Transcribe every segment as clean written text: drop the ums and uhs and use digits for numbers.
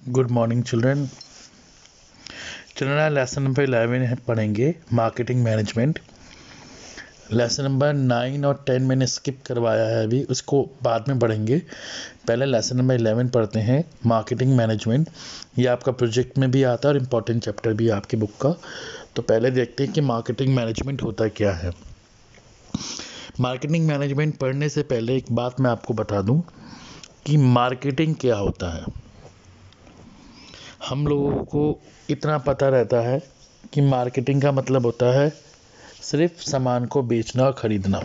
Good morning children. Children lesson number 11 पढ़ेंगे marketing management. Lesson number 9 और 10 मैंने skip करवाया है, अभी उसको बाद में पढ़ेंगे। पहले लेसन नंबर 11 पढ़ते हैं, मार्केटिंग मैनेजमेंट। ये आपका प्रोजेक्ट में भी आता है और इम्पोर्टेंट चैप्टर भी है आपकी बुक का। तो पहले देखते हैं कि मार्केटिंग मैनेजमेंट होता क्या है। मार्केटिंग मैनेजमेंट पढ़ने से पहले एक बात मैं आपको बता दूं कि मार्केटिंग क्या होता है। हम लोगों को इतना पता रहता है कि मार्केटिंग का मतलब होता है सिर्फ सामान को बेचना और ख़रीदना,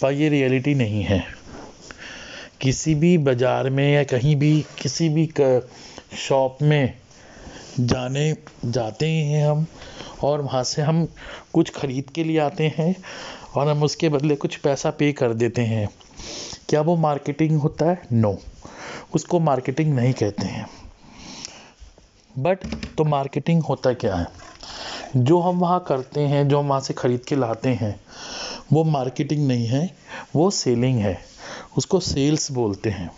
पर ये रियलिटी नहीं है। किसी भी बाज़ार में या कहीं भी किसी भी शॉप में जाते हैं हम, और वहाँ से हम कुछ ख़रीद के लिए आते हैं और हम उसके बदले कुछ पैसा पे कर देते हैं। क्या वो मार्केटिंग होता है? नो, उसको मार्केटिंग नहीं कहते हैं। बट तो मार्केटिंग होता क्या है? जो हम वहाँ करते हैं, जो हम वहाँ से ख़रीद के लाते हैं, वो मार्केटिंग नहीं है, वो सेलिंग है। उसको सेल्स बोलते हैं।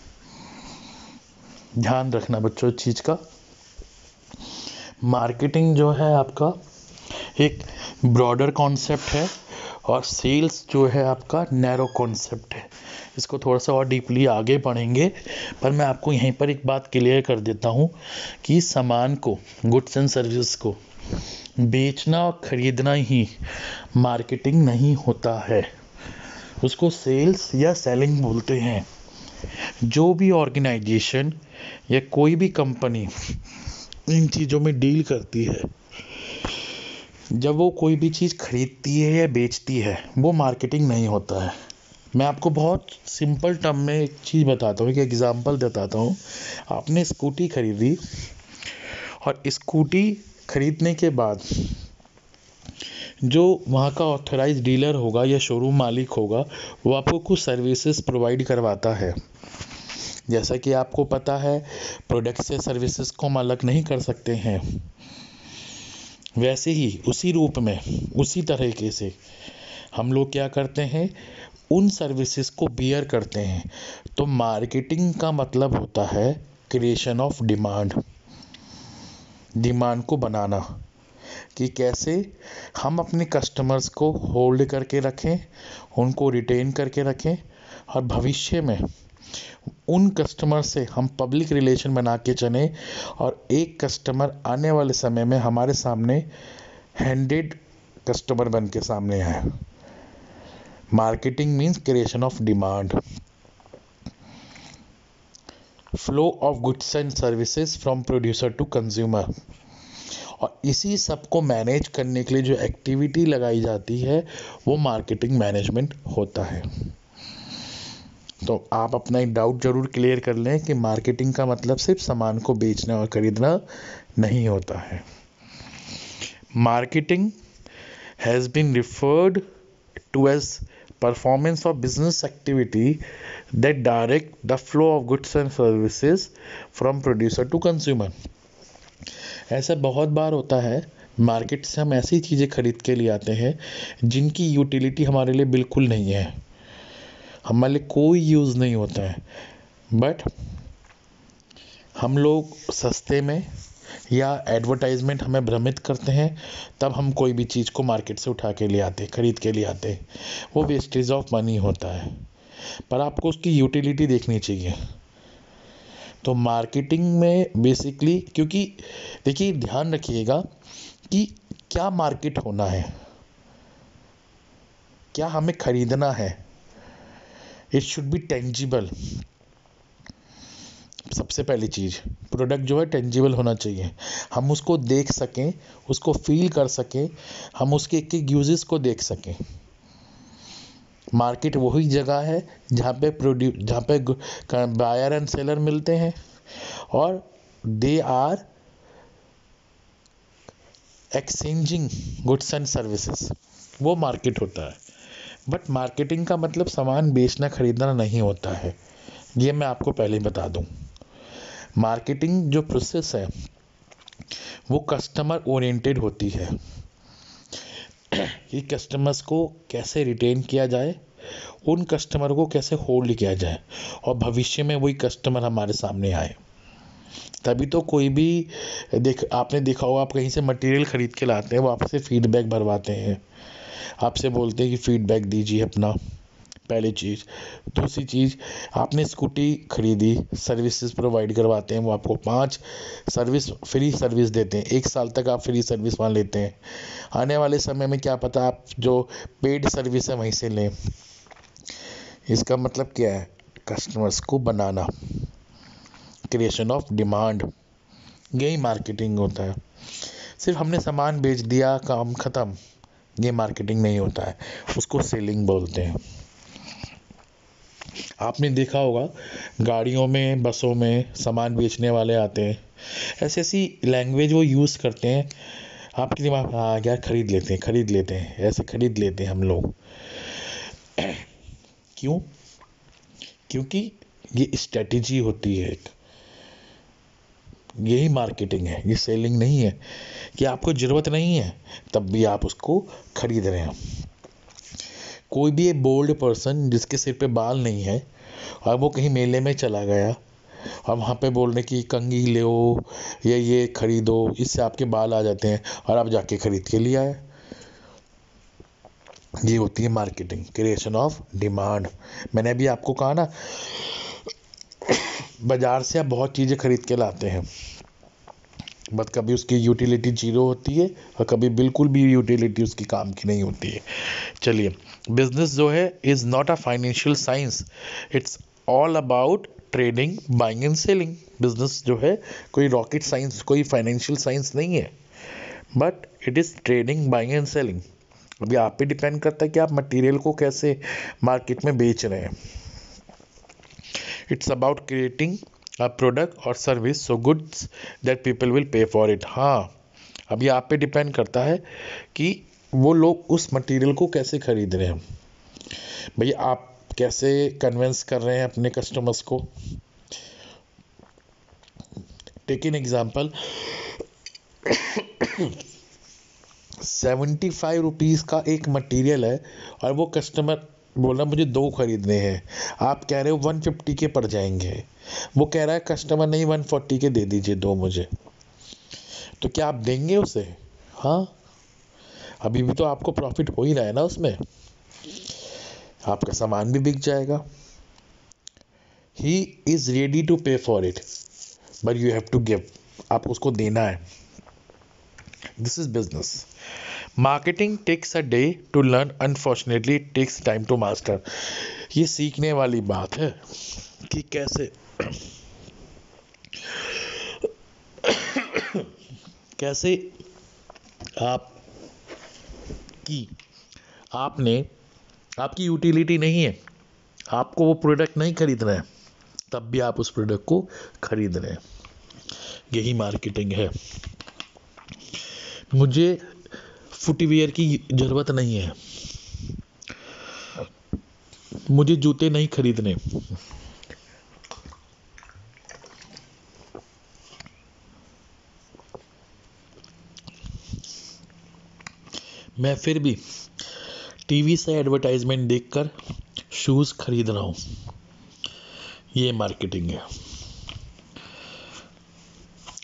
ध्यान रखना बच्चों इस चीज़ का। मार्केटिंग जो है आपका एक ब्रॉडर कॉन्सेप्ट है और सेल्स जो है आपका नैरो कॉन्सेप्ट है। इसको थोड़ा सा और डीपली आगे पढ़ेंगे, पर मैं आपको यहीं पर एक बात क्लियर कर देता हूँ कि सामान को, गुड्स एंड सर्विस को बेचना और ख़रीदना ही मार्केटिंग नहीं होता है, उसको सेल्स या सेलिंग बोलते हैं। जो भी ऑर्गेनाइजेशन या कोई भी कंपनी इन चीज़ों में डील करती है, जब वो कोई भी चीज़ खरीदती है या बेचती है, वो मार्केटिंग नहीं होता है। मैं आपको बहुत सिंपल टर्म में एक चीज़ बताता हूँ, एक एग्ज़ाम्पल बताता हूँ। आपने स्कूटी खरीदी और स्कूटी खरीदने के बाद जो वहाँ का ऑथराइज डीलर होगा या शोरूम मालिक होगा, वो आपको कुछ सर्विसेज प्रोवाइड करवाता है। जैसा कि आपको पता है, प्रोडक्ट से सर्विसेज को हम अलग नहीं कर सकते हैं। वैसे ही उसी रूप में, उसी तरीके से हम लोग क्या करते हैं, उन सर्विसेज को बियर करते हैं। तो मार्केटिंग का मतलब होता है क्रिएशन ऑफ डिमांड, डिमांड को बनाना, कि कैसे हम अपने कस्टमर्स को होल्ड करके रखें, उनको रिटेन करके रखें, और भविष्य में उन कस्टमर से हम पब्लिक रिलेशन बना के चलें, और एक कस्टमर आने वाले समय में हमारे सामने हैंडेड कस्टमर बन के सामने आए। Marketing means creation of demand, flow of goods and services from producer to consumer. और इसी सब को मैनेज करने के लिए जो एक्टिविटी लगाई जाती है, वो मार्केटिंग मैनेजमेंट होता है। तो आप अपना एक डाउट ज़रूर क्लियर कर लें कि मार्केटिंग का मतलब सिर्फ सामान को बेचना और खरीदना नहीं होता है। Marketing has been referred to as performance of business activity that direct the flow of goods and services from producer to consumer. ऐसा बहुत बार होता है, मार्केट से हम ऐसी चीज़ें खरीद के ले आते हैं जिनकी यूटिलिटी हमारे लिए बिल्कुल नहीं है, हमारे लिए कोई यूज़ नहीं होता है, बट हम लोग सस्ते में या एडवर्टाइजमेंट हमें भ्रमित करते हैं, तब हम कोई भी चीज़ को मार्केट से उठा के ले आते, खरीद के ले आते। वो वेस्टेज ऑफ मनी होता है, पर आपको उसकी यूटिलिटी देखनी चाहिए। तो मार्केटिंग में बेसिकली, क्योंकि देखिए ध्यान रखिएगा कि क्या मार्केट होना है, क्या हमें खरीदना है। It should be tangible. सबसे पहली चीज़, प्रोडक्ट जो है टेंजिबल होना चाहिए, हम उसको देख सकें, उसको फील कर सकें, हम उसके एक एक यूजेस को देख सकें। मार्केट वही जगह है जहाँ पे बायर एंड सेलर मिलते हैं और they are exchanging goods and services, वो मार्केट होता है। बट मार्केटिंग का मतलब सामान बेचना खरीदना नहीं होता है, ये मैं आपको पहले ही बता दूं। मार्केटिंग जो प्रोसेस है वो कस्टमर ओरिएंटेड होती है, कि कस्टमर्स को कैसे रिटेन किया जाए, उन कस्टमर को कैसे होल्ड किया जाए, और भविष्य में वही कस्टमर हमारे सामने आए। तभी तो कोई भी आपने देखा होगा, आप कहीं से मटेरियल ख़रीद के लाते हैं, वो आपसे फीडबैक भरवाते हैं, आपसे बोलते हैं कि फीडबैक दीजिए अपना। पहली चीज़। दूसरी चीज़, आपने स्कूटी खरीदी, सर्विसेज प्रोवाइड करवाते हैं, वो आपको 5 फ्री सर्विस देते हैं, 1 साल तक आप फ्री सर्विस वहाँ लेते हैं। आने वाले समय में क्या पता आप जो पेड सर्विस है वहीं से लें। इसका मतलब क्या है? कस्टमर्स को बनाना, क्रिएशन ऑफ डिमांड, यही मार्केटिंग होता है। सिर्फ हमने सामान बेच दिया, काम ख़त्म, ये मार्केटिंग नहीं होता है, उसको सेलिंग बोलते हैं। आपने देखा होगा गाड़ियों में, बसों में सामान बेचने वाले आते हैं, ऐसी ऐसी लैंग्वेज वो यूज़ करते हैं, आपके दिमाग, हाँ यार खरीद लेते हैं, ऐसे खरीद लेते हैं हम लोग। क्यों? क्योंकि ये स्ट्रेटेजी होती है एक, यही मार्केटिंग है, ये सेलिंग नहीं है कि आपको ज़रूरत नहीं है तब भी आप उसको खरीद रहे हैं। कोई भी एक बोल्ड पर्सन जिसके सिर पे बाल नहीं है और वो कहीं मेले में चला गया और वहाँ पे बोलने की कंघी लो या ये खरीदो, इससे आपके बाल आ जाते हैं और आप जाके खरीद के लिए आए। ये होती है मार्केटिंग, क्रिएशन ऑफ डिमांड। मैंने अभी आपको कहा ना, बाज़ार से आप बहुत चीज़ें खरीद के लाते हैं, बट कभी उसकी यूटिलिटी जीरो होती है और कभी बिल्कुल भी यूटिलिटी उसकी काम की नहीं होती है। चलिए, बिजनेस जो है is not a financial science, it's all about trading, buying and selling. Business जो है कोई रॉकेट साइंस, कोई फाइनेंशियल साइंस नहीं है, but it is trading, buying and selling. अभी आप पे डिपेंड करता है कि आप मटेरियल को कैसे मार्केट में बेच रहे हैं। It's about creating a product और service so goods that people will pay for it. हाँ, अभी आप पे डिपेंड करता है कि वो लोग उस मटेरियल को कैसे खरीद रहे हैं। भैया आप कैसे कन्विंस कर रहे हैं अपने कस्टमर्स को। टेक एन एग्जाम्पल, 75 रुपीज़ का एक मटेरियल है और वो कस्टमर बोल रहा मुझे 2 खरीदने हैं, आप कह रहे हो 150 के पड़ जाएंगे, वो कह रहा है कस्टमर नहीं 140 के दे दीजिए 2 मुझे, तो क्या आप देंगे उसे? हाँ, अभी भी तो आपको प्रॉफिट हो ही रहा है ना उसमें, आपका सामान भी बिक जाएगा। He is ready to pay for it but you have to give, आप उसको देना है। This is business. Marketing takes a day to learn, unfortunately it takes time to master. ये सीखने वाली बात है कि कैसे कैसे आपकी यूटिलिटी नहीं है, आपको वो प्रोडक्ट नहीं खरीदना है, तब भी आप उस प्रोडक्ट को खरीद रहे हैं, यही मार्केटिंग है। मुझे फुटवियर की ज़रूरत नहीं है, मुझे जूते नहीं खरीदने, मैं फिर भी टीवी से एडवर्टाइजमेंट देखकर शूज़ खरीद रहा हूँ, ये मार्केटिंग है।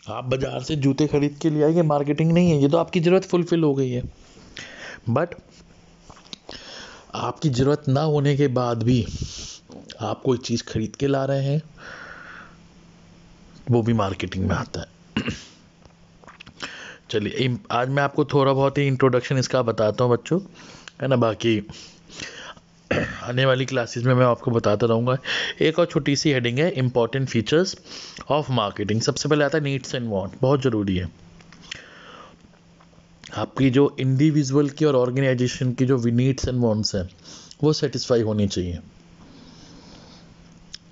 आप बाज़ार से जूते खरीद के लिए आएंगे, मार्केटिंग नहीं है, ये तो आपकी ज़रूरत फुलफिल हो गई है। बट आपकी ज़रूरत ना होने के बाद भी आप कोई चीज़ खरीद के ला रहे हैं, वो भी मार्केटिंग में आता है। चलिए, आज मैं आपको थोड़ा बहुत ही इंट्रोडक्शन इसका बताता हूँ बच्चों, है ना, बाकी आने वाली क्लासेस में मैं आपको बताता रहूँगा। एक और छोटी सी हेडिंग है, इंपॉर्टेंट फीचर्स ऑफ मार्केटिंग। सबसे पहले आता है नीड्स एंड वांट, बहुत ज़रूरी है। आपकी जो इंडिविजुअल की और ऑर्गेनाइजेशन की जो नीड्स एंड वांट्स हैं वो सेटिस्फाई होनी चाहिए।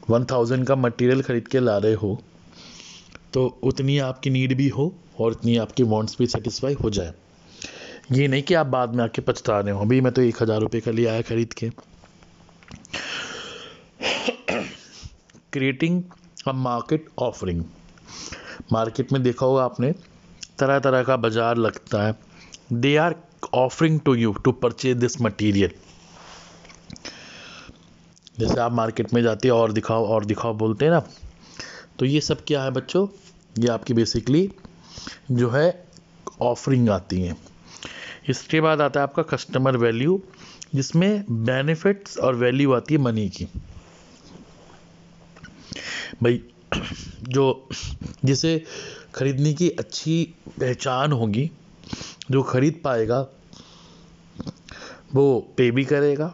1000 का मटेरियल खरीद के ला रहे हो तो उतनी आपकी नीड भी हो और उतनी आपकी वांट्स भी सेटिस्फाई हो जाए। ये नहीं कि आप बाद में आके पछता रहे हो, अभी मैं तो 1000 रुपये का लिया आया खरीद के। Creating a market offering, market में देखा होगा आपने, तरह तरह का बाजार लगता है, they are offering to you to purchase this material. जैसे आप मार्केट में जाते हैं और दिखाओ बोलते हैं ना, तो ये सब क्या है बच्चों, ये आपकी बेसिकली जो है ऑफरिंग आती हैं। इसके बाद आता है आपका कस्टमर वैल्यू, जिसमें बेनिफिट्स और वैल्यू आती है मनी की। भाई जो जिसे खरीदने की अच्छी पहचान होगी, जो खरीद पाएगा वो पे भी करेगा,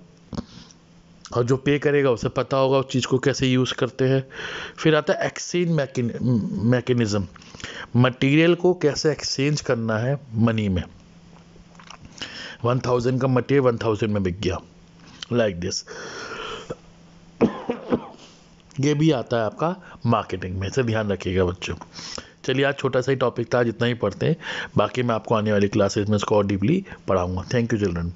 और जो पे करेगा उसे पता होगा उस चीज़ को कैसे यूज़ करते हैं। फिर आता है एक्सचेंज मैकेनिज़्म, मटेरियल को कैसे एक्सचेंज करना है मनी में। 1000 का मटेरियल 1000 में बिक गया, लाइक दिस। ये भी आता है आपका मार्केटिंग में, इसे ध्यान रखिएगा बच्चों। चलिए आज छोटा सा ही टॉपिक था, जितना ही पढ़ते हैं, बाकी मैं आपको आने वाली क्लासेस में इसको और डीपली पढ़ाऊंगा। Thank you children.